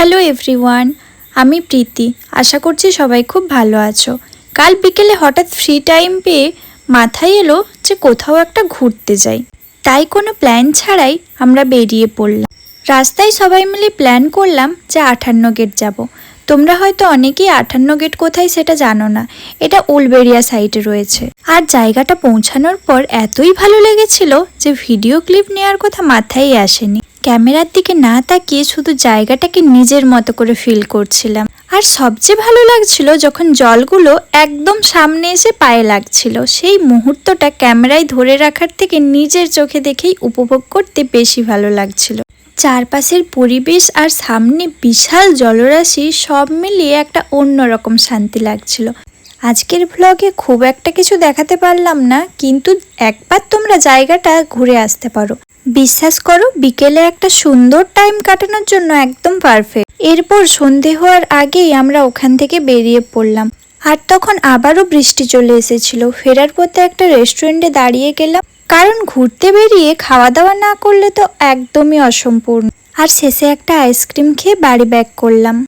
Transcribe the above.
Hello everyone, আমি প্রীতি। আশা করছি সবাই খুব ভালো আছো। কাল বিকেলে হঠাৎ ফ্রি টাইম পেয়ে মাথায় এলো যে কোথাও একটা ঘুরতে যাই। তাই কোনো প্ল্যান ছাড়াই আমরা বেরিয়ে পড়লাম। রাস্তায় সবাই মিলে প্ল্যান করলাম যে 58 গেট যাব। তোমরা হয়তো অনেকেই 58 গেট কোথায় সেটা জানো না। এটা উলবেড়িয়া সাইডে রয়েছে। আর জায়গাটা পৌঁছানোর পর এতই ভালো লেগেছিল যে ভিডিও ক্লিপ নেওয়ার কথা মাথায় আসেনি। ক্যামেরার দিকে না তাকিয়ে শুধু জায়গাটাকে নিজের মতো করে ফিল করছিলাম। আর সবচেয়ে ভালো লাগছিল যখন জলগুলো একদম সামনে এসে পায়ে লাগছিল। সেই মুহূর্তটা ক্যামেরায় ধরে রাখার থেকে নিজের চোখে দেখেই উপভোগ করতে বেশি ভালো লাগছিল। চারপাশের পরিবেশ আর সামনে বিশাল জলরাশি সব মিলিয়ে একটা অন্যরকম শান্তি লাগছিল। আজকের ভ্লগে খুব একটা কিছু দেখাতে পারলাম না, কিন্তু একবার তোমরা জায়গাটা ঘুরে আসতে পারো। বিশ্বাস করো, বিকেলে একটা সুন্দর টাইম কাটানোর জন্য একদম পারফেক্ট। এরপর সন্ধে হওয়ার আগেই আমরা ওখান থেকে বেরিয়ে পড়লাম। আর তখন আবারও বৃষ্টি চলে এসেছিল। ফেরার পথে একটা রেস্টুরেন্টে দাঁড়িয়ে গেলাম, কারণ ঘুরতে বেরিয়ে খাওয়া দাওয়া না করলে তো একদমই অসম্পূর্ণ। আর শেষে একটা আইসক্রিম খেয়ে বাড়ি ব্যাক করলাম।